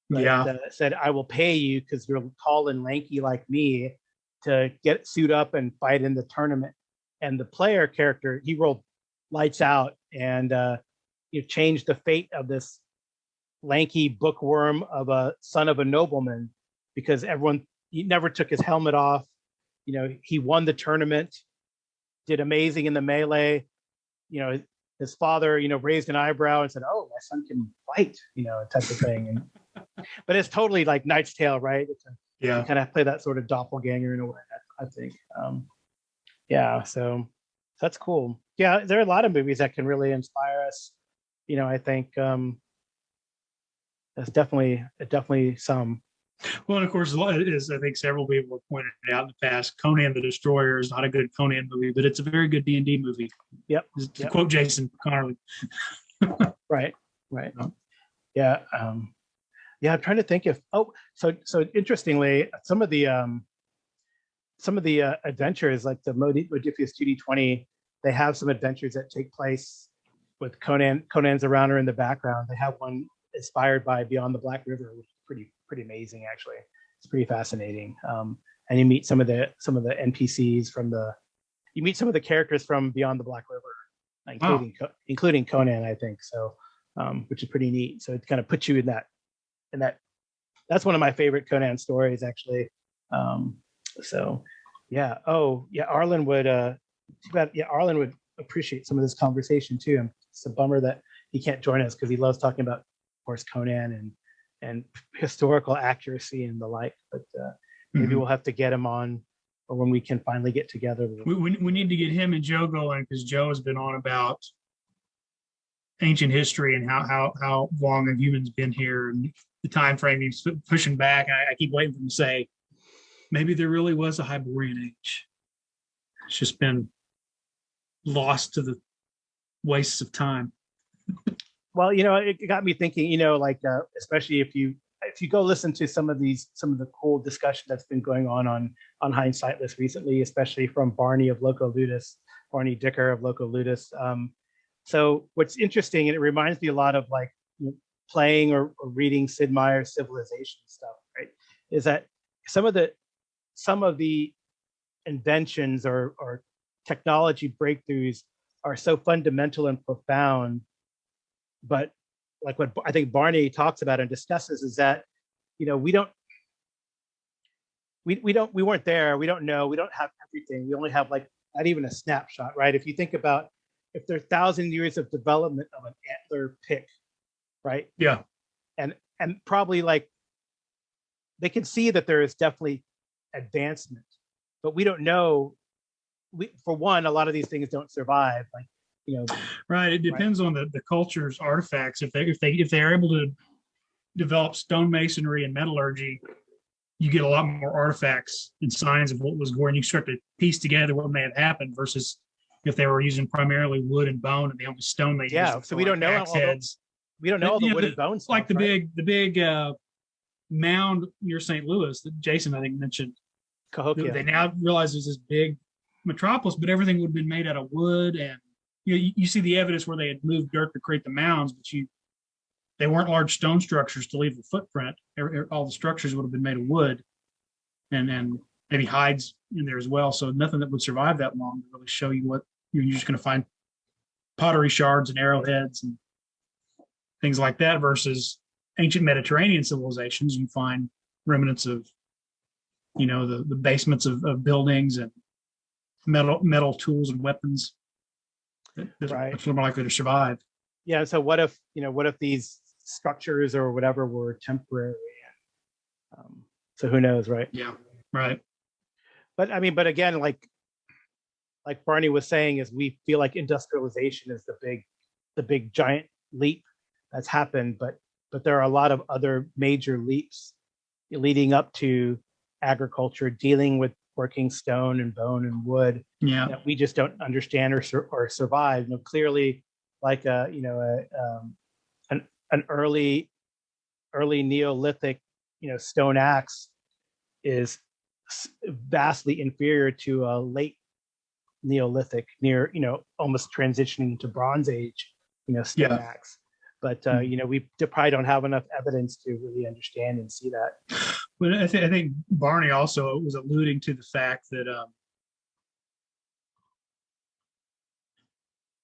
S5: But, said, "I will pay you because you're tall and lanky like me to get suit up and fight in the tournament." And the player character, he rolled lights out, and changed the fate of this lanky bookworm of a son of a nobleman, because he never took his helmet off. He won the tournament, did amazing in the melee. His father, raised an eyebrow and said, "Oh, my son can fight," type of thing. But it's totally like Knight's Tale, right? You kind of play that sort of doppelganger in a way, I think. So that's cool. Yeah, there are a lot of movies that can really inspire us. I think there's definitely some.
S3: Well, and of course, as I think several people have pointed out in the past, Conan the Destroyer is not a good Conan movie, but it's a very good D&D movie.
S5: Yep.
S3: To quote Jason Connerly.
S5: Right. Yeah. I'm trying to think so interestingly, some of the adventures, like the Modiphius 2D20, they have some adventures that take place with Conan's around her in the background. They have one inspired by Beyond the Black River, which is pretty amazing, actually. It's pretty fascinating. And you meet some of the NPCs you meet some of the characters from Beyond the Black River, including Conan, I think. So, which is pretty neat. So it kind of puts you in that. That's one of my favorite Conan stories, actually. So, yeah. Oh, yeah. Arlen would. Arlen would appreciate some of this conversation too. It's a bummer that he can't join us because he loves talking about, of course, Conan and historical accuracy and the like. But maybe we'll have to get him on, or when we can finally get together.
S3: We need to get him and Joe going, because Joe has been on about ancient history and how long have humans been here and the time frame he's pushing back. And I keep waiting for him to say, maybe there really was a Hyborian age. It's just been lost to the wastes of time.
S5: Well, it got me thinking, especially if you go listen to some of the cool discussion that's been going on Hindsightless recently, especially from Barney Dicker of Loco Ludus. So what's interesting, and it reminds me a lot of like playing or reading Sid Meier's Civilization stuff, right? Is that some of the inventions or technology breakthroughs are so fundamental and profound, but like what I think Barney talks about and discusses is that we weren't there, we don't know, we don't have everything, we only have like not even a snapshot, right? If you think about if there are 1,000 years of development of an antler pick, right?
S3: Yeah.
S5: And probably like they can see that there is definitely advancement, but we don't know. For one, a lot of these things don't survive. Like,
S3: right. It depends on the culture's artifacts. If they're able to develop stonemasonry and metallurgy, you get a lot more artifacts and signs of what was going. You start to piece together what may have happened versus if they were using primarily wood and bone and the only stone they used.
S5: So we don't know all heads. We don't know all the wood and bone stuff.
S3: Like the big mound near St. Louis that Jason I think mentioned.
S5: Cahokia.
S3: They now realize there's this big metropolis, but everything would have been made out of wood, and you see the evidence where they had moved dirt to create the mounds, but they weren't large stone structures to leave a footprint. All the structures would have been made of wood, and maybe hides in there as well. So nothing that would survive that long to really show you what you're just going to find pottery shards and arrowheads and things like that. Versus ancient Mediterranean civilizations, you find remnants of the basements of buildings and metal tools and weapons that are much more likely to survive.
S5: Yeah. So what if these structures or whatever were temporary? So who knows, right?
S3: Yeah. Right.
S5: But again, like Barney was saying, is we feel like industrialization is the big giant leap that's happened, but there are a lot of other major leaps leading up to agriculture, dealing with working stone and bone and wood that we just don't understand or survive. Clearly, like an early Neolithic stone axe is vastly inferior to a late Neolithic, near almost transitioning into Bronze Age stone axe. But we probably don't have enough evidence to really understand and see that.
S3: But I think Barney also was alluding to the fact that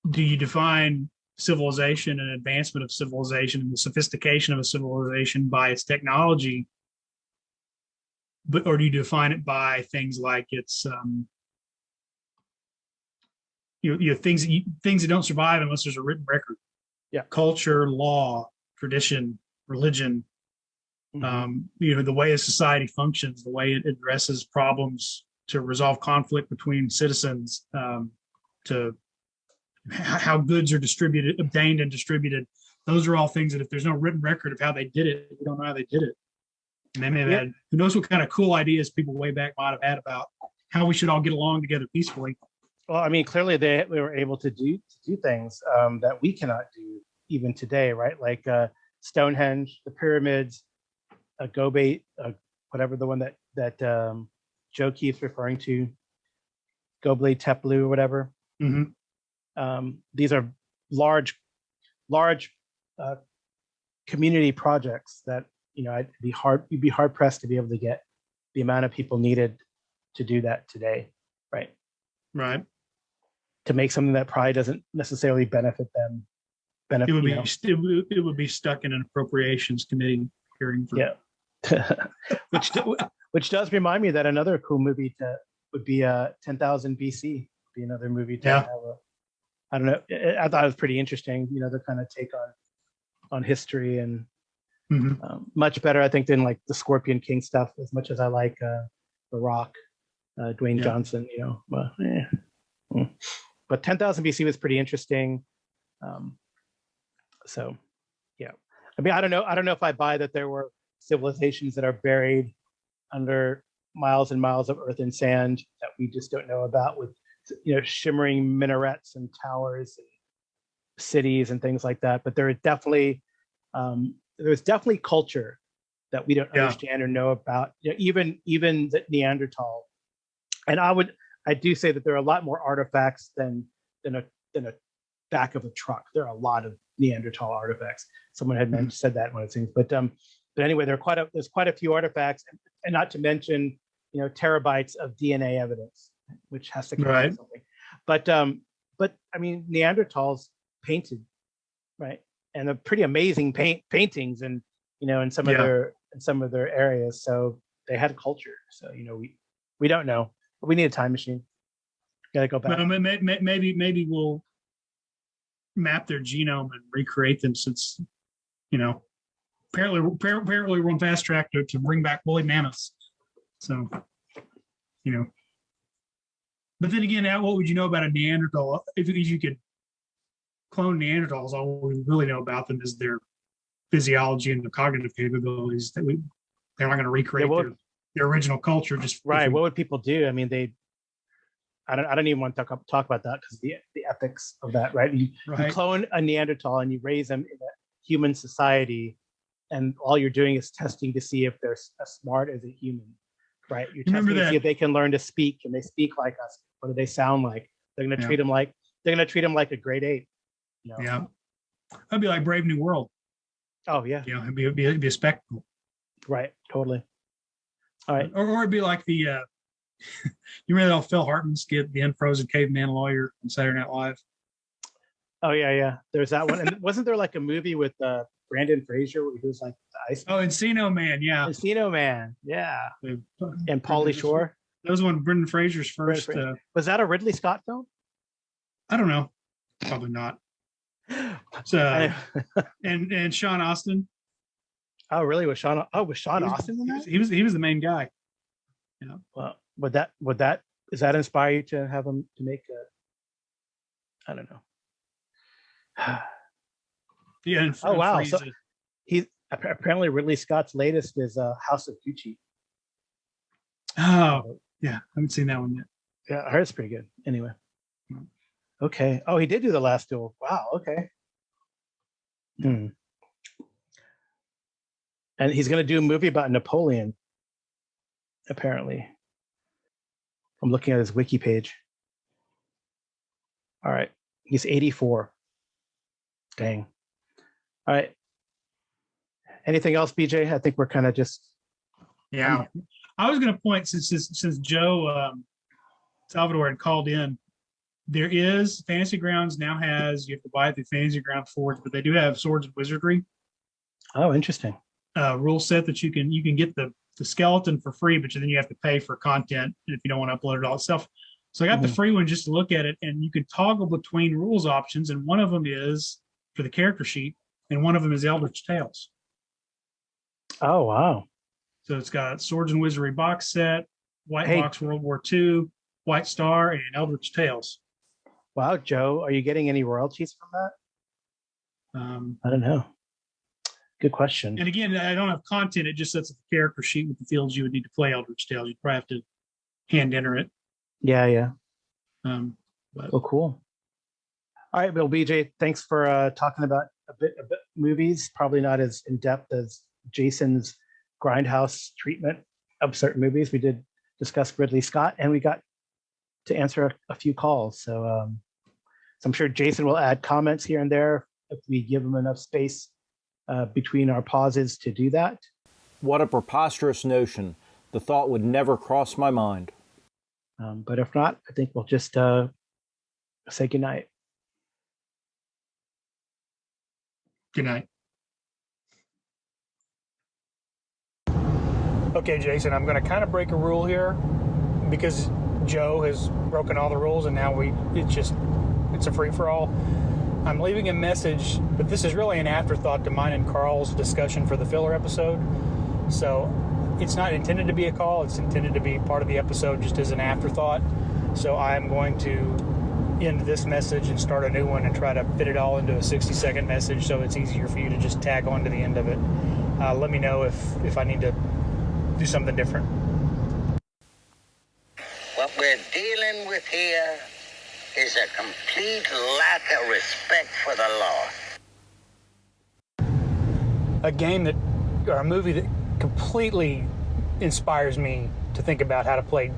S3: do you define civilization and advancement of civilization and the sophistication of a civilization by its technology, but or do you define it by things like its things that don't survive unless there's a written record?
S5: Yeah.
S3: Culture, law, tradition, religion, the way a society functions, the way it addresses problems to resolve conflict between citizens, to how goods are obtained and distributed. Those are all things that if there's no written record of how they did it, we don't know how they did it. And they may have had, who knows what kind of cool ideas people way back might have had about how we should all get along together peacefully.
S5: Well, I mean, clearly they were able to do things that we cannot do even today, right? Like Stonehenge, the pyramids, Goblet, whatever the one that Joe keeps referring to, Goblet Tepe or whatever. These are large community projects that you'd be hard pressed to be able to get the amount of people needed to do that today, right?
S3: Right.
S5: To make something that probably doesn't necessarily benefit them.
S3: It would be stuck in an appropriations committee hearing.
S5: Which does remind me that another cool movie would be 10,000 BC. Be another movie to have I don't know. I thought it was pretty interesting. The kind of take on history and much better, I think, than like the Scorpion King stuff. As much as I like The Rock, Dwayne Johnson, but 10,000 BC was pretty interesting. So, yeah. I mean, I don't know if I buy that there were civilizations that are buried under miles and miles of earth and sand that we just don't know about, with shimmering minarets and towers and cities and things like that. But there are definitely there's definitely culture that we don't understand or know about. Even the Neanderthal. And I do say that there are a lot more artifacts than a back of a truck. There are a lot of Neanderthal artifacts. Someone had said that one of the things. But anyway, there's quite a few artifacts, and not to mention terabytes of DNA evidence, which has to come from something. But I mean, Neanderthals painted, right, and they're pretty amazing paintings, and in some of their areas. So they had culture. So we don't know, but we need a time machine. Got to go back.
S3: Maybe we'll map their genome and recreate them, since apparently we're on fast track to bring back woolly mammoths. So but then again, what would you know about a Neanderthal? If you could clone Neanderthals, all we really know about them is their physiology and their cognitive capabilities. They're not going to recreate their original culture. Just
S5: right. What would people do? I mean, I don't even want to talk about that, because the ethics of that, right? You clone a Neanderthal and you raise them in a human society, and all you're doing is testing to see if they're as smart as a human, right? You're testing to see if they can learn to speak. Can they speak like us? What do they sound like? They're going to treat them like a grade 8.
S3: Yeah, that'd be like Brave New World.
S5: Oh yeah.
S3: It'd be a spectacle.
S5: Right. Totally. All right.
S3: Or it'd be like the you remember that Phil Hartman skit, the Unfrozen Caveman Lawyer on Saturday Night Live?
S5: Oh yeah. There's that one. And wasn't there like a movie with Brandon Fraser where he was like the ice?
S3: Oh, Encino Man, yeah.
S5: Encino Man, yeah. And Pauly Shore.
S3: That was one of Brendan Fraser's first.
S5: Was that a Ridley Scott film?
S3: I don't know. Probably not. So, and Sean Astin.
S5: Oh, really? Was Sean Astin in that?
S3: He was the main guy. Yeah.
S5: Well, does that inspire you to have him to make I don't know.
S3: Yeah.
S5: Oh wow! So he apparently Ridley Scott's latest is House of Gucci.
S3: Oh yeah, I haven't seen that one yet.
S5: Yeah, I heard it's pretty good. Anyway. Okay. Oh, he did do The Last Duel. Wow. Okay. And he's going to do a movie about Napoleon, apparently. I'm looking at his wiki page. All right. He's 84. Dang. All right. Anything else, BJ? I think we're kind of just.
S3: Yeah. I was going to point, since Joe Salvador had called in There is Fantasy Grounds now has, you have to buy it through Fantasy Grounds Forge, but they do have Swords and Wizardry
S5: Oh, interesting.
S3: rule set that you can get the skeleton for free, but then you have to pay for content if you don't want to upload it all itself. So I got the free one just to look at it, and you can toggle between rules options, and one of them is for the character sheet, and one of them is Eldritch Tales.
S5: Oh, wow.
S3: So it's got Swords and Wizardry box set, White
S5: Hey.
S3: Box World War II, White Star, and Eldritch Tales.
S5: Wow, Joe, are you getting any royalties from that? I don't know. Good question.
S3: And again, I don't have content. It just sets up the character sheet with the fields you would need to play Eldritch Tales. You'd probably have to hand enter it.
S5: Yeah.
S3: But
S5: Oh, cool. All right, Bill BJ, thanks for talking about a bit movies. Probably not as in depth as Jason's grindhouse treatment of certain movies. We did discuss Ridley Scott, and we got to answer a few calls. So I'm sure Jason will add comments here and there if we give him enough space between our pauses to do that.
S4: What a preposterous notion. The thought would never cross my mind.
S5: But if not, I think we'll just say goodnight.
S3: good night.
S7: Okay, Jason, I'm going to kind of break a rule here because Joe has broken all the rules, and now it's a free-for-all. I'm leaving a message, but this is really an afterthought to mine and Carl's discussion for the filler episode. So it's not intended to be a call. It's intended to be part of the episode just as an afterthought. So I'm going to end this message and start a new one and try to fit it all into a 60-second message so it's easier for you to just tag on to the end of it. Let me know if I need to do something different.
S8: What we're dealing with here is a complete lack of respect for the law.
S7: A game that, or a movie that completely inspires me to think about how to play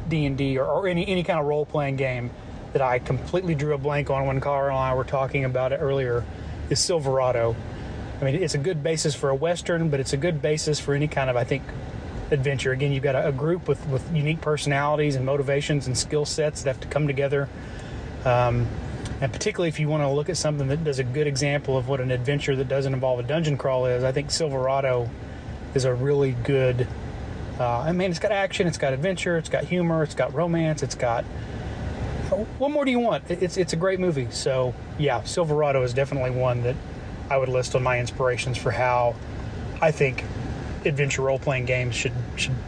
S7: D&D or any kind of role-playing game that I completely drew a blank on when Carl and I were talking about it earlier is Silverado. I mean, it's a good basis for a Western, but it's a good basis for any kind of, I think, adventure. Again, you've got a group with unique personalities and motivations and skill sets that have to come together. And particularly if you want to look at something that does a good example of what an adventure that doesn't involve a dungeon crawl is, I think Silverado is a really good, it's got action, it's got adventure, it's got humor, it's got romance, it's got, what more do you want? It's a great movie. So yeah, Silverado is definitely one that I would list on my inspirations for how I think adventure role-playing games should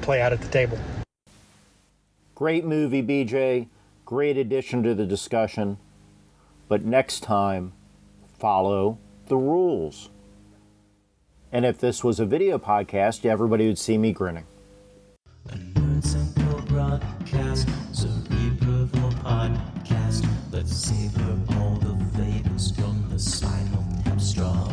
S7: play out at the table.
S4: Great movie, BJ. Great addition to the discussion. But next time, follow the rules. And if this was a video podcast, everybody would see me grinning.
S1: A nerd simple broadcast, cerebral podcast. Let's savor all the flavors from the spinal tap straw.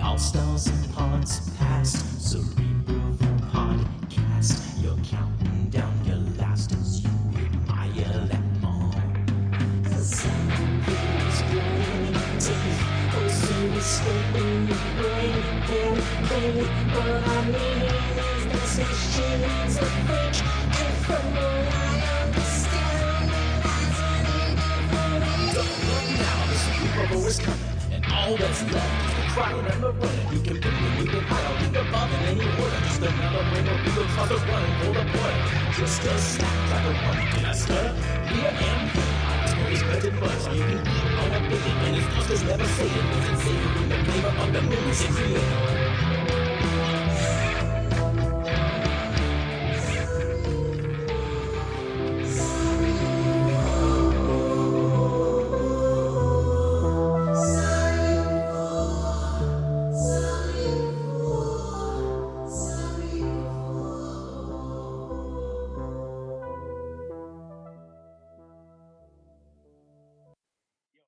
S1: All stars and pods past, cerebral podcast. You're counting down your last as you admire them all. Something's great, also escaping your brain. What I mean is this is shades of fake. And from what I understand, don't look now, the Super is coming, and all that's left is the crying and the running. You can pick me, you can hide, I'll leave above in any order. Just another brain of legal tossers running for the border. Just a snap like a running. Did I stutter? Here and here. Expected buzz, you can eat on a billion, and his customers never say it. Wasn't saving the flavor of the movies and creator.